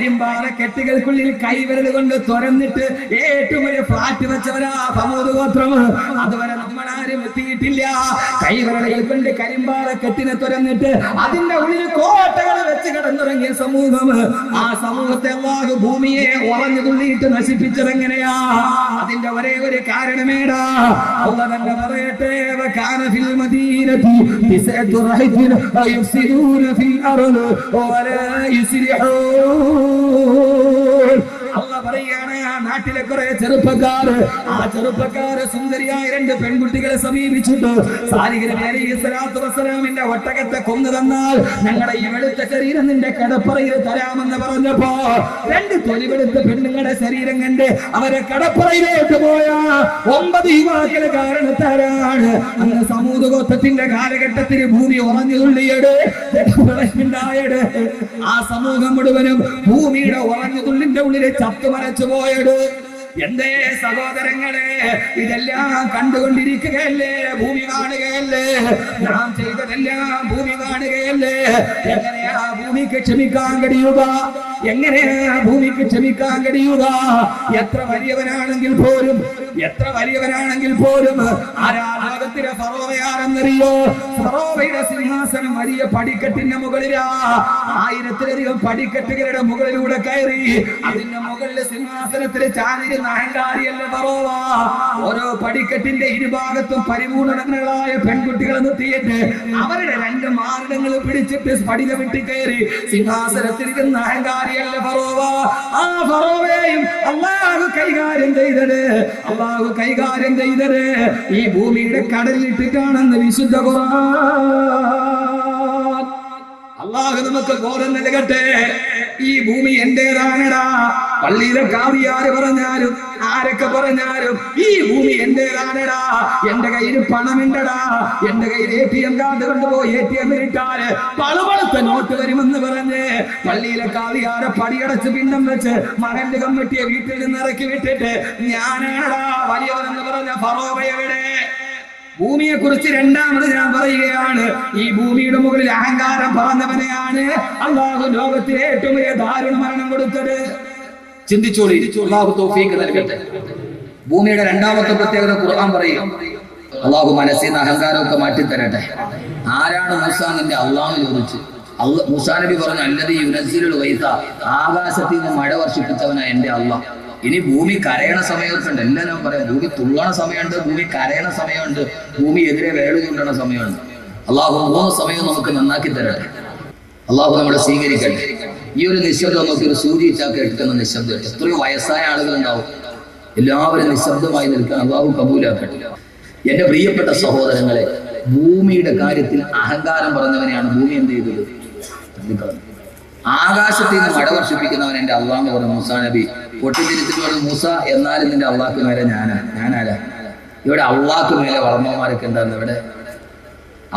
കരിമ്പാറ കെട്ടുകൾക്കുള്ളിൽ കൈവിരൽ കൊണ്ട് തുറന്നിട്ട് ഏറ്റവും വലിയ ഫ്ലാറ്റ് വെച്ചവരാ സമൂത് ഗോത്രം. അതുവരെ നമ്മളാരും എത്തിയിട്ടില്ല. കൈവിരലുകൾ കൊണ്ട് കരിമ്പാറ കെട്ടിനെ തുറന്നിട്ട് അതിന്റെ ഉള്ളിൽ കോട്ടകൾ വെച്ച് കിടന്നുറങ്ങിയ സമൂഹം. ആ സമൂഹത്തെ അല്ലാഹു ഭൂമിയെ ഉറഞ്ഞു തുള്ളിയിട്ട് നശിപ്പിച്ചതെങ്ങനെയാ? അതിന്റെ ഒരേ ഒരു കാരണമേടാ. അല്ലാഹു തന്നെ പറയട്ടെ, വകാന ഫിൽ മദീനതി തിസ്അതു റഹ്തിൻ യുഫ്സിദൂന ഫിൽ അർള് വലാ യുസ്ലിഹൂൻ. അല്ലാഹു പറയാണ്, ആ നാട്ടിലെ കുറെ ചെറുപ്പക്കാര്, ആ ചെറുപ്പക്കാര് സുന്ദരിയായ രണ്ട് പെൺകുട്ടികളെ സമീപിച്ചിട്ട് സാലിഹ് നബി അലൈഹിസ്സലാത്തു വസ്സലാമിന്റെ ഒട്ടകത്തെ കൊന്നു തന്നാൽ ഞങ്ങളുടെ ഈ വെളുത്ത ശരീരം നിന്റെ കടപ്പറയിൽ തരാമെന്ന് പറഞ്ഞപ്പോ രണ്ട് തൊലിവെളുത്ത പെണ്ണുങ്ങളുടെ ശരീരം കണ്ട് അവരെ കടപ്പറയിലേക്ക് പോയ 9 യുവാക്കളെ കാരണത്താലാണ് അന്ന് സമൂത് ഗോത്രത്തിന്റെ കാലഘട്ടത്തിൽ ഭൂമി ഉറഞ്ഞു തുള്ളിയത്, ഉണ്ടായത്. ആ സമൂഹം മുഴുവനും ഭൂമിയുടെ ഉറഞ്ഞു തുള്ളിന്റെ ഉള്ളിൽ ചത്തുമരച്ചു പോയത്. എന്തേ സഹോദരങ്ങളെ, ഇതെല്ലാം കണ്ടുകൊണ്ടിരിക്കുകയല്ലേ? ഭൂമി കാണുകയല്ലേ? നാം ചെയ്തതെല്ലാം ഭൂമി കാണുകയല്ലേ? എങ്ങനെയാ ഭൂമിക്ക് ക്ഷമിക്കാൻ കഴിയുക? എങ്ങനെയാ ഭൂമിക്ക് ക്ഷമിക്കാൻ കഴിയുക? എത്ര വലിയവനാണെങ്കിൽ പോലും ആരാധകത്തിലെ ഫറോവയാണെന്നറിയോ? ഫറോവയുടെ സിംഹാസനം വലിയ പടിക്കെട്ടിന്റെ മുകളിലാ. 1000-ലധികം പടിക്കെട്ടുകളുടെ മുകളിലൂടെ കയറി അതിന്റെ മുകളിൽ സിംഹാസനത്തിൽ ചാരി അഹങ്കാരിയല്ല ഫറോവ. ഓരോ പടിക്കെട്ടിന്റെ ഇരുഭാഗത്തും പരിപൂർണങ്ങളായ പെൺകുട്ടികളെ നിർത്തിയിട്ട് അവരുടെ 2 മാറിടങ്ങൾ പിടിച്ചിട്ട് സ്ഫടിക വിട്ടി കയറി സിംഹാസനത്തിലിരുന്ന അഹങ്കാരിയല്ല ഫറോവ. ആ ഫറോവയെയും അല്ലാഹു കൈകാര്യം ചെയ്തത് ഈ ഭൂമിയുടെ കടലിലിട്ടിട്ടാണെന്ന് വിശുദ്ധ ഖുർആൻ. അല്ലാഹു നമുക്ക് ബോധം നൽകട്ടെ. ഈ ഭൂമി എന്റേതാണടാ. പള്ളിയിലെ കാവിയാര് പറഞ്ഞാലും ആരൊക്കെ പറഞ്ഞാലും ഈ ഭൂമി എന്റേതാണടാ. എന്റെ കയ്യിൽ പണമുണ്ടടാ. എന്റെ കയ്യിൽ ATM കാർഡ് കൊണ്ടുപോയി ATM ഇട്ടാല് പളുപളുത്ത നോട്ട് വരുമെന്ന് പറഞ്ഞ് പള്ളിയിലെ കാവിയാരെ പടിയടച്ച് പിണ്ഡം വെച്ച് മകന്റെ കമ്മിറ്റിയെ വീട്ടിൽ നിന്ന് ഇറക്കി വിട്ടിട്ട് ഞാനാണടാ വലിയവനെന്ന് പറഞ്ഞ ഫറോവയുടെ ഭൂമിയെ കുറിച്ച് രണ്ടാമത് ഞാൻ പറയുകയാണ്. ഈ ഭൂമിയുടെ മുകളിൽ അഹങ്കാരം പറഞ്ഞവനെയാണ് അല്ലാഹു ലോകത്തിലെ ഏറ്റവും വലിയ ദാരുണ മരണം കൊടുത്തത്. ചിന്തിച്ചോളി. അല്ലാഹു തൗഫീഖ് നൽകട്ടെ. ഭൂമിയുടെ രണ്ടാമത്തെ പ്രത്യേകത ഖുർആൻ പറയും. അല്ലാഹു മനസ്സിൽ നിന്ന് അഹങ്കാരമൊക്കെ മാറ്റി തരട്ടെ. ആരാണ് മൂസാ നിന്റെ അല്ലാഹുവിനെ കുറിച്ച്? മൂസാ നബി പറഞ്ഞു, അല്ലദീ യുനസ്സിലുൽ ഗൈസ, ആകാശത്തിൽ നിന്ന് മഴ വർഷിപ്പിച്ചവനാ എന്റെ അല്ലാഹ്. ഇനി ഭൂമി കരയണ സമയമൊക്കെ ഉണ്ട്. എല്ലാം ഞാൻ പറയാം. ഭൂമി തുള്ളണ സമയമുണ്ട്, ഭൂമി കരയണ സമയമുണ്ട്, ഭൂമി എതിരെ വേളു ചൂണ്ടണ സമയമുണ്ട്. അല്ലാഹു 3 സമയം നമുക്ക് നന്നാക്കി തരട്ടെ. അല്ലാഹു നമ്മളെ സ്വീകരിക്കട്ടെ. ഈ ഒരു നിശബ്ദം നോക്കി ഒരു സൂചി ചാക്ക് എടുക്കുന്ന നിശബ്ദം. എത്രയോ വയസ്സായ ആളുകളുണ്ടാവും. എല്ലാവരും നിശബ്ദമായി നിൽക്കാൻ അല്ലാഹു കബൂലാക്കട്ടെ. എന്റെ പ്രിയപ്പെട്ട സഹോദരങ്ങളെ, ഭൂമിയുടെ കാര്യത്തിൽ അഹങ്കാരം പറഞ്ഞവനെയാണ് ഭൂമി എന്ത് ചെയ്തത്? ആകാശത്തിൽ നിന്ന് മഴ വർഷിപ്പിക്കുന്നവൻ എന്റെ അള്ളാഹ് എന്ന് പറഞ്ഞു. മൂസാ നബി പൊട്ടിത്തിരിച്ചിട്ട് പറഞ്ഞു, മൂസ എന്നാലും നിന്റെ അള്ളാഹ്ക്ക് മേലെ ഞാനാരാ? ഇവിടെ അള്ളാഹ്ക്ക് മേലെ വളർന്നവന്മാരൊക്കെ ഉണ്ടായിരുന്നു. ഇവിടെ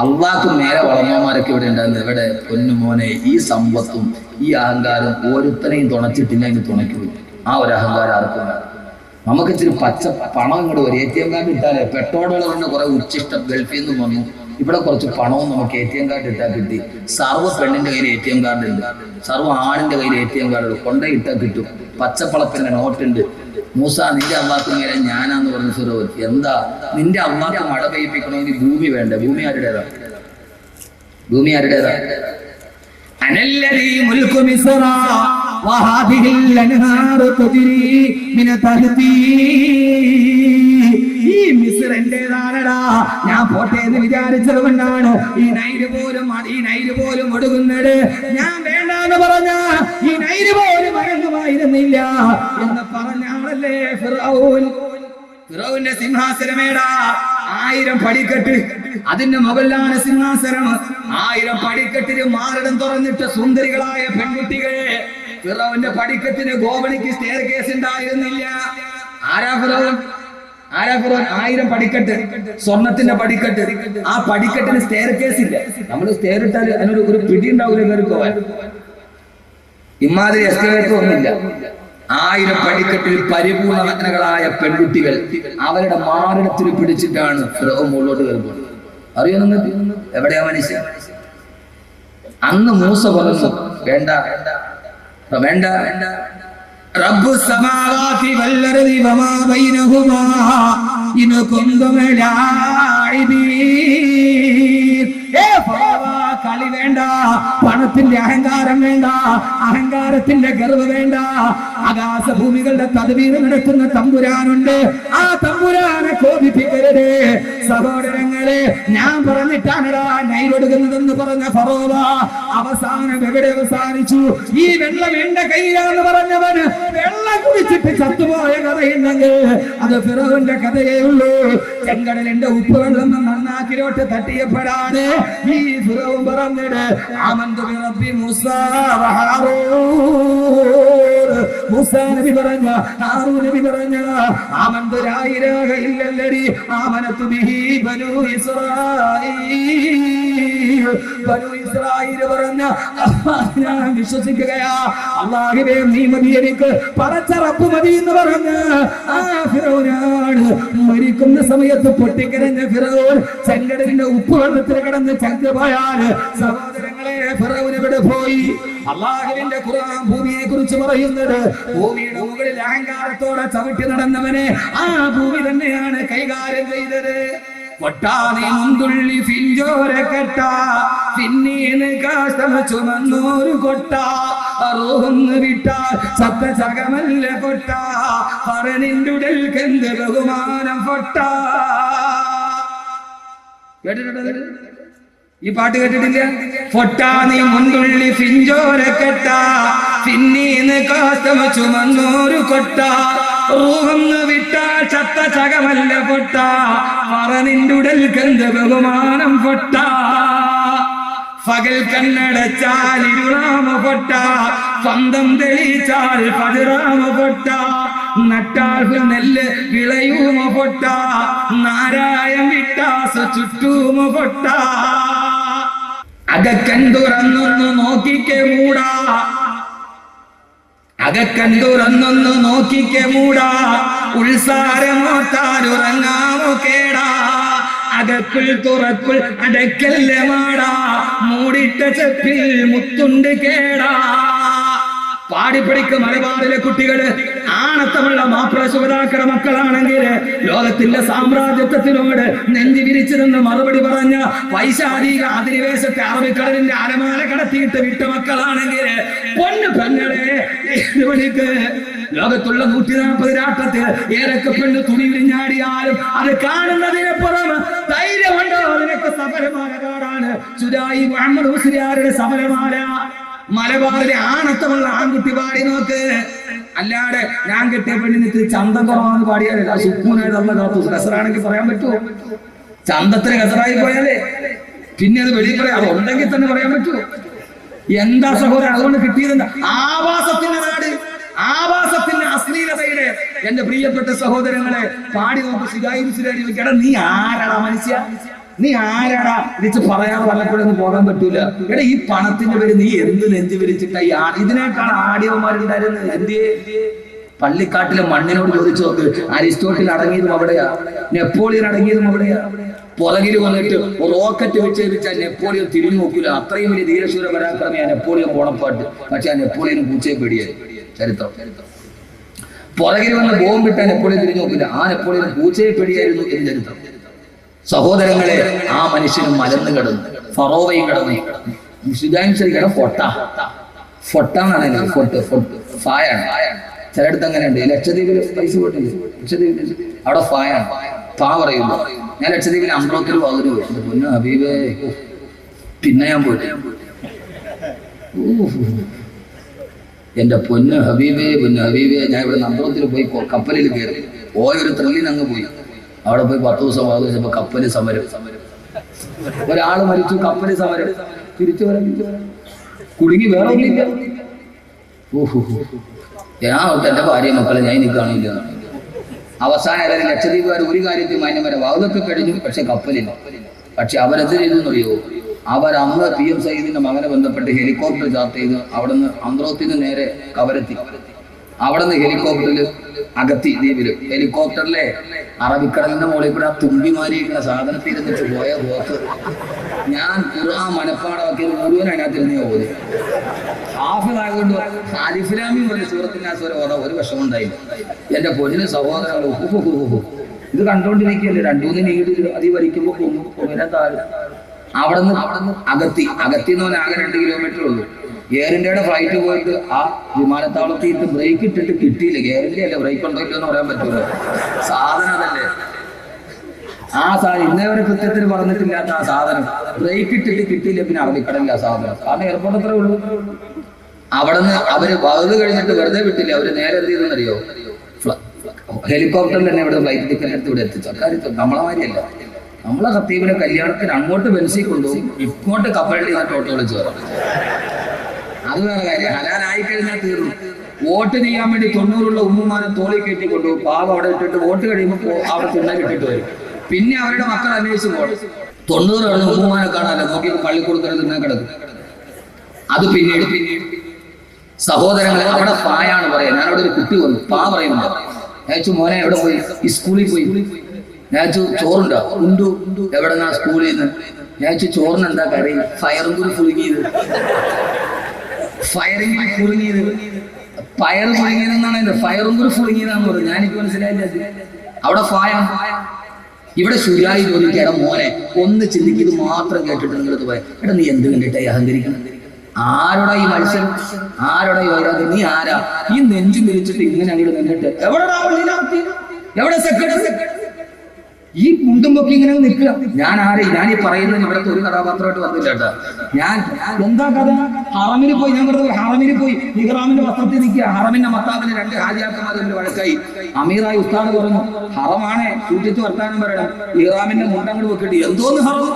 അള്ളാഹ്ക്ക് മേലെ വളർന്നവന്മാരൊക്കെ ഇവിടെ ഉണ്ടായിരുന്നു. ഇവിടെ പൊന്നുമോനെ, ഈ സമ്പത്തും ഈ അഹങ്കാരം ഓരോരുത്തരെയും തുണച്ചിട്ടില്ല, ഇനി തുണയ്ക്കും. ആ ഒരു അഹങ്കാരം ആർക്കും. നമുക്ക് ഇച്ചിരി പച്ച പണം ഇങ്ങോട്ട് ഒരു ATM കാർഡ് ഇട്ടാലേ പെട്രോളുകൾ കൊണ്ട് കുറെ ഉച്ചിഷ്ടം ഗൾഫിൽ നിന്ന് വന്നു. ഇവിടെ കുറച്ച് പണവും നമുക്ക് ATM കാർഡ് ഇട്ടാൽ കിട്ടി. സർവ്വ പെണ്ണിന്റെ കയ്യിൽ ATM കാർഡ് ഉണ്ട്, സർവ്വ ആണിന്റെ കയ്യിൽ ATM കാർഡ് ഉണ്ട്. കൊണ്ടയിട്ടാൽ കിട്ടും. പച്ചപ്പളപ്പിന്റെ നോട്ടുണ്ട്. മൂസ നിന്റെ അള്ളാഹ്ക്ക് മേലെ ഞാനാന്ന് പറഞ്ഞ ഫിറോൻ. എന്താ നിന്റെ അള്ളാഹ്ക്ക് മഴ പെയ്യിപ്പിക്കണമെങ്കിൽ ഭൂമി വേണ്ടേ? ഭൂമി ആരുടേതാ? അനല്ലദീ മുൽക്കു മിസ്റ വഹാദിഹിൽ അൻഹാറു തജ്രി മിൻ തഹ്തി. ഈ മിസ്ർ എന്റേതാണടാ. ഞാൻ പോട്ടെ എന്ന് വിചാരിച്ചത് കൊണ്ടാണ് ഈ നൈല് പോലും ഒടുങ്ങുന്നത്. ഞാൻ വേണ്ടാന്ന് പറഞ്ഞ ഈ നൈല് പോലും അടങ്ങുമായിരുന്നില്ല എന്ന് പറഞ്ഞ ആളല്ലേ ഫിറഔൻ. ഫിറൗന്റെ സിംഹാസനമേടാ. 1000 പടിക്കെട്ട്, അതിന്റെ മുകളിലാണ് സിംഹാസനം. 1000 പടിക്കെട്ടിന് മാറിടം തുറന്നിട്ട് സുന്ദരികളായ പെൺകുട്ടികളെ. ഫിറൗന്റെ പടിക്കെട്ടിന് ഗോവണിക്ക് സ്റ്റെയർ കേസ് ഉണ്ടായിരുന്നില്ല. ആരാ ഫിറൗൻ? 1000 പടിക്കെട്ട്, സ്വർണത്തിന്റെ പടിക്കെട്ട്. ആ പടിക്കെട്ടിന് സ്റ്റെയർ കേസ് ഇല്ല. നമ്മൾ സ്റ്റെയർ ഇട്ടാൽ അതിനൊരു പിടി ഉണ്ടാവില്ല കയറി പോവാൻ. ഇമാതിരി എസ്കലേറ്റർ ഒന്നുമില്ല. 1000 പടിക്കെട്ടിൽ പരിപൂർണ നഗ്നകളായ പെൺകുട്ടികൾ അവരുടെ മാറിടത്തിൽ പിടിച്ചിട്ടാണ് ഫിറഔൻ മുകളിലോട്ട് കയറുന്നത്. അറിയോ നിങ്ങൾക്ക്? എവിടെയാ മനുഷ്യൻ? അന്ന് മൂസ പറഞ്ഞു, വേണ്ട, വേണ്ട. റബ്ബു സമാവാതി വല്ലർദി വമാ ബൈനഹുമാ ഇൻ കുന്തും ലാഇബീൻ. കളി വേണ്ട, പണത്തിന്റെ അഹങ്കാരം വേണ്ട, അഹങ്കാരത്തിന്റെ ഗർവ് വേണ്ട. ആകാശഭൂമികളുടെ തദ്ബീർ നടത്തുന്ന തമ്പുരാനുണ്ട്. ആ തമ്പുരാനെ കോപിപ്പിക്കരുത് സഹോദരങ്ങളെ. ഞാൻ പറഞ്ഞിട്ടാണടാ നൈലൊടുക്കുന്നതെന്ന് പറഞ്ഞ ഫറോവ അവസാനം എവിടെ അവസാനിച്ചു? ഈ വെള്ളം എന്റെ കയ്യിലാന്ന് പറഞ്ഞവന് വെള്ളം കുടിച്ചിട്ട് ചത്തുപോയ കഥയുണ്ടെങ്കിൽ അത് ഫിറോന്റെ കഥയേ ഉള്ളൂ. ചെങ്കടലിന്റെ ഉപ്പ് വെള്ളം നന്നാക്കിലോട്ട് തട്ടിയപ്പോഴാണ് ഈ ഫിറോൻ പറഞ്ഞത് ആമന്തു ബിറബ്ബി മൂസാ വ ഹാറൂൻ. മൂസാ നബി പറഞ്ഞ, ഹാറൂൻ നബി പറഞ്ഞ ആമന്തു ലാ ഇലാഹ ഇല്ലല്ലദി ആമനതു ബിഹി ബനൂ ഇസ്രായീൽ. ബനൂ ഇസ്രായീൽ പറഞ്ഞ ഞാൻ വിശ്വസിക്കുകയാ, അല്ലാഹുവേ നീ മതി എനിക്ക്, പടച്ച റബ്ബ് മതി എന്ന് പറഞ്ഞ് ആ ഫിറൗനാണ് മരിക്കുന്ന സമയത്ത് പൊട്ടിക്കരഞ്ഞ ഫിറൗൻ ചെങ്കടലിന്റെ ഉപ്പ് വെള്ളത്തിൽ കിടന്ന് ചത്തുപോയാൽ സഹോദരങ്ങളെ ഫിറൗൻ എവിടെ പോയി? അല്ലാഹുവിന്റെ ഖുർആൻ ഭൂമിയെ കുറിച്ച് പറയുന്നത് ഭൂമിയുടെ മുകളിൽ അഹങ്കാരത്തോടെ ചവിട്ടി നടന്നവനെ ആ ഭൂമി തന്നെയാണ് കൈകാര്യം ചെയ്തത്. ഒട്ടാതെ മുന്തുള്ളി ഫിഞ്ചോരക്കെട്ട പിന്നീന്ന് കാഷ്ടമ ചുമന്നോരു കൊട്ട റൂഹൊന്ന് വിട്ടാൽ സത്ത ചകമല്ല കൊട്ട പറനിന്റുടൽ കെന്ത് ബഹുമാനം പൊട്ട. കേട്ടിട്ടുണ്ടത്? ഈ പാട്ട് കേട്ടിട്ടില്ല? പൊട്ടാനി മുന്തുള്ളി ഫിഞ്ചോരക്കെട്ട പിന്നീന്ന് കാഷ്ടമ ചുമന്നോരു കൊട്ട റൂഹൊന്ന് വിട്ടാൽ ചത്ത ചകമല്ല പൊട്ട പറനിന്റുടൽ കെന്ത് ബഹുമാനം പൊട്ട. പകൽ കണ്ണടച്ചാൽ ഇരുളാമ പൊട്ട, സ്വന്തം തെളിച്ചാൽ പതിറാമ പൊട്ട, നട്ടാൽ നെല്ല് വിളയൂമ പൊട്ട, നാരായം വിട്ടാസ് ചുറ്റൂമ പൊട്ട. അകക്കണ്ടുറന്നൊന്ന് നോക്കിക്കെ മൂടാ, അകക്കണ്ടുറന്നൊന്ന് നോക്കിക്കെ മൂടാ, ഉത്സാരമോത്താലുറങ്ങാമോ കേടാ. അകക്കുൾ തുറക്കുൾ അടക്കല്ല മാടാ, മൂടിട്ട ചെപ്പിൽ മുത്തുണ്ട് കേടാ. പാടിപ്പടിക്ക് മലബാറിലെ കുട്ടികള് ആണത്തമുള്ള മാപ്ര ശുഭതാക്കളുടെ മക്കളാണെങ്കിൽ ലോകത്തിന്റെ സാമ്രാജ്യത്വത്തിനോട് നെഞ്ചി വിരിച്ചു നിന്ന് മറുപടി പറഞ്ഞ വൈശാലിക അധിനിവേശത്തെ അറബിക്കടലിന്റെ അരമാല കടത്തിയിട്ട് വിട്ട മക്കളാണെങ്കിൽ പൊന്നു പെങ്ങളെ മണിക്ക് ലോകത്തുള്ള 140 രാഷ്ട്രത്തിൽ ഏതൊക്കെ പെണ്ണ് തുണി വിരിഞ്ഞാടിയാലും അത് കാണുന്നതിനപ്പുറം ധൈര്യമുണ്ടോ അതിനൊക്കെ സഫലമായ കാടാണ് സുജായി മുഹമ്മദ് മുസ്ലിയാരുടെ സഫലമാല. മലബാറിലെ ആണത്തമുള്ള ആൺകുട്ടി പാടി നോക്ക്. അല്ലാതെ ഞാൻ കെട്ടിയ പെണ്ണിന് ചന്തം കുറവാന്ന് പാടിയാലേ സുക്കൂനായിട്ട് നല്ല കാത്തു കസറാണെങ്കിൽ പറയാൻ പറ്റുമോ? ചന്തത്തിന് കസറായി പോയാലേ പിന്നെ അത് വെളിയിൽ പറയാം. അത് ഉണ്ടെങ്കിൽ തന്നെ പറയാൻ പറ്റുമോ? എന്താ സഹോദരൻ അതുകൊണ്ട് കിട്ടിയതെന്താ? ആവാസത്തിന്റെ നാട്, ആവാസത്തിന്റെ അശ്ലീലതയുടെ എന്റെ പ്രിയപ്പെട്ട സഹോദരങ്ങളെ പാടി നോക്ക്. സിഗായി ചോദിക്കട നീ ആരാടാ മനുഷ്യ, നീ ആരാടാ വിളിച്ച് പറയാതെ വല്ലപ്പോഴൊന്നും പോകാൻ പറ്റൂല. എടാ ഈ പണത്തിന്റെ പേര് നീ എന്ത് നെഞ്ചു വിരിച്ചിട്ടാ ഇതിനേക്കാണ് ആടിയവന്മാരുണ്ടായിരുന്നത്. എന്തിയെ പള്ളിക്കാട്ടിലെ മണ്ണിനോട് ചോദിച്ചു നോക്ക്. അരിസ്റ്റോട്ടിൽ അടങ്ങിയതും അവിടെയാ, നെപ്പോളിയൻ അടങ്ങിയതും അവിടെയാ. പുറകിൽ വന്നിട്ട് റോക്കറ്റ് വിക്ഷേപിച്ചാൽ നെപ്പോളിയൻ തിരിഞ്ഞു നോക്കൂല. അത്രയും വലിയ ധീരശൂര പരാക്രമിയാ നെപ്പോളിയൻ ബോണപ്പാട്ട്. പക്ഷെ ആ നെപ്പോളിയനും പൂച്ചയെ പേടിയായി ചരിത്രം. പുറകിൽ വന്ന് ബോംബിട്ടാൽ നെപ്പോളിയൻ തിരിഞ്ഞു നോക്കില്ല. ആ നെപ്പോളിയൻ പൂച്ചയെ പേടിയായിരുന്നു എന്ന് ചരിത്രം. സഹോദരങ്ങളെ ആ മനുഷ്യനും മലന്ന് കിടന്നു, ഫറോവയും കിടന്നു. ശരിക്കണം ഫൊട്ട, ഫൊട്ട എന്നാണ് ഫൊട്ട്, ഫായാണ്. ചിലയിടത്ത് അങ്ങനെയുണ്ട്. ലക്ഷദ്വീപിൽ പൈസ പോയിട്ടില്ല, ലക്ഷദ്വീപിൽ അവിടെ ഫായാണ്, ഫാ പറയുന്നു. ഞാൻ ലക്ഷദ്വീപിൽ അമ്പ്രോത്തിൽ പകരു പൊന്നു ഹബീബേ, പിന്നെ ഞാൻ പോയിട്ട് എന്റെ പൊന്നു ഹബീബേ, പൊന്നു ഹബീബേ. ഞാൻ ഇവിടെ അമ്പ്രോത്തിൽ പോയി കപ്പലിൽ കയറി ഒരു ത്രില്ലിന് അങ്ങ് പോയി. അവിടെ പോയി 10 ദിവസം 15 ദിവസം കപ്പല് സമരം, ഒരാള് മരിച്ചു, കപ്പല് സമരം, തിരിച്ചു വരാൻ കുടുങ്ങി വേറെ ഒന്നില്ല. ഞാൻ എന്റെ ഭാര്യ മക്കളെ ഞാൻ ഇനി കാണില്ല. അവസാനം ഏതായാലും ലക്ഷദ്വീപുകാർ ഒരു കാര്യത്തിൽ മാന്യമാരെ വാതൊക്കെ കഴിഞ്ഞു, പക്ഷെ കപ്പലില്ല. പക്ഷെ അവരെന്ത് ചെയ്തു എന്നറിയോ? അവരന്ന് PM സയ്യിദിന്റെ മകനെ ബന്ധപ്പെട്ട് ഹെലികോപ്റ്റർ ചാർട്ട് ചെയ്ത് അവിടെ നിന്ന് അന്ത്രോത്തിന് നേരെ കവരത്തി. അവിടെ നിന്ന് ഹെലികോപ്റ്ററിൽ അഗത്തി ദ്വീപില് ഹെലികോപ്റ്ററിലെ അറബിക്കടലിന്റെ മുകളിൽ കൂടെ ആ തുമ്പിമാരിയിരിക്കുന്ന സാധനത്തിൽ ഇരുന്നിട്ട് പോയ പോക്ക് ഞാൻ ഖുർആൻ മനപ്പാടമാക്കി മുഴുവൻ അതിനകത്തിരുന്നേ പോകുന്നു. ഹാഫിളായതുകൊണ്ട് അലിഫ്ലാമി പോലെ സൂറത്തിന്റെ ആ സ്വരം ഓതാ ഒരു വിഷമം ഉണ്ടായില്ല. എന്റെ പൊന്നിന് സഹോദരങ്ങൾ ഇത് കണ്ടോണ്ടിരിക്കുകയല്ലേ, രണ്ടൂന്ന് നീട് അതി വലിക്കുമ്പോൾ പൊങ്ങിനെ താഴെ. അവിടെ നിന്ന് അഗത്തി എന്ന് പറഞ്ഞാൽ ആകെ 2 കിലോമീറ്റർ ഉള്ളൂ. എയർ ഇന്ത്യയുടെ ഫ്ലൈറ്റ് പോയിട്ട് ആ വിമാനത്താവളത്തിൽ ബ്രേക്ക് ഇട്ടിട്ട് കിട്ടിയില്ല. എയർ ഇന്ത്യ അല്ലേ, ബ്രേക്ക് ഉണ്ടോ ഇല്ലെന്ന് പറയാൻ പറ്റൂല, സാധനം അതല്ലേ. ആ സാധനം ഇന്നേ വരെ കൃത്യത്തിന് പറഞ്ഞിട്ടില്ലാത്ത ആ സാധനം ബ്രേക്ക് ഇട്ടിട്ട് കിട്ടിയില്ല. പിന്നെ അറബിക്കടലില്ല സാധനം, കാരണം എയർപോർട്ട് അത്രേ ഉള്ളൂ. അവിടെ നിന്ന് അവര് വകുത് കഴിഞ്ഞിട്ട് വെറുതെ വിട്ടില്ല. അവര് നേരെ എന്ത് ചെയ്തെന്നറിയോ, ഹെലികോപ്റ്ററിൽ തന്നെ ഇവിടെ ഫ്ലൈറ്റ് ടിക്കറ്റ് എടുത്ത് ഇവിടെ എത്തിച്ചു. അക്കാര്യത്തിൽ നമ്മളെ മാതിരിയല്ല. നമ്മളെ ഖത്തീബിലെ കല്യാണത്തിന് അങ്ങോട്ട് ബെൻസിൽ കൊണ്ടുപോകും, ഇങ്ങോട്ട് കപ്പലിൽ നിന്നിട്ട് ഓട്ടോ വിളിച്ചു വരാം. അത് വേറെ കാര്യം. ഹലാലായി കഴിഞ്ഞാൽ തീർന്നു. വോട്ട് ചെയ്യാൻ വേണ്ടി 90 ഉമ്മുമാനെ തോളി കയറ്റി കൊണ്ടുപോകും. പാവം അവിടെ ഇട്ടിട്ട് വോട്ട് കഴിയുമ്പോൾ അവിടെ തിണ്ണലിട്ടിട്ട് വരും. പിന്നെ അവരുടെ മക്കൾ അന്വേഷിച്ച് പോകണം. 90 ഉമ്മുമാനെ കാണാനല്ല, നോക്കി പള്ളിക്കൂടത്തിൽ തിന്നാൻ കിടക്കും. അത് പിന്നീട് സഹോദരങ്ങളെ അവിടെ പായാണ് പറയാ. ഞാൻ അവിടെ ഒരു കുട്ടി വന്നു, പാ പറയുന്നുണ്ട്. ഞാച്ചു മോനെ എവിടെ പോയി? ഈ സ്കൂളിൽ പോയി. ഞാച്ചു ചോറുണ്ടോ? ഉണ്ടു. എവിടെ നിന്നാ? സ്കൂളിൽ നിന്ന്. ഞാച്ചു ചോറിന് എന്താ കറി? ഫയറും കൂടി പുഴുങ്ങിയത്. ഫയറിംഗിൽ പുഴുങ്ങിയത്, പയർ പുഴുങ്ങിയതെന്നാണ് എന്റെ ഫയറും കൂടി പുഴുങ്ങിയതാന്ന് പറഞ്ഞു. ഞാനിക്ക് മനസ്സിലായില്ല. അവിടെ ഫായ, ഇവിടെ ശരിയായി ചോദിക്കുക, മോനെ ഒന്ന് ചിന്തിക്കുക, ഇത് മാത്രം കേട്ടിട്ട് നിങ്ങൾക്ക് പോയ എടാ നീ എന്ത് കണ്ടിട്ടായി അഹങ്കരിക്കണം? ആരോടാ ഈ മത്സരം? ആരോടാ ഈ വൈരാഗ്യം? നീ ആരാ? ഈ നെഞ്ചു മിരിച്ചിട്ട് ഇങ്ങനെ അങ്ങോട്ട് നിന്നിട്ട് എവിടെ സെക്രട്ടറി ഈ മുണ്ടുമ്പൊക്കെ ഇങ്ങനെ നിൽക്കുക. ഞാൻ ഈ പറയുന്നത് ഇവിടുത്തെ ഒരു കഥാപാത്രമായിട്ട് വന്നില്ല കേട്ടോ. ഞാൻ എന്താ കഥ? ഹറമിന് പോയി, ഞാൻ പറഞ്ഞത് ഹറമിന് പോയി ഇഹ്റാമിന്റെ വസ്ത്രത്തിൽ നിൽക്കുക. ഹറമിന്റെ മത്താബിന് 2 ഹാജിയാക്കന്മാർ വഴക്കായി. അമീറായി ഉസ്താദ് പറഞ്ഞു, ഹറമാണേ സൂക്ഷിച്ച് വർത്താനം പറയണം, ഇഹ്റാമിന്റെ മുണ്ടങ്ങോട് വെക്കിട്ട് എന്തോന്ന് ഹറം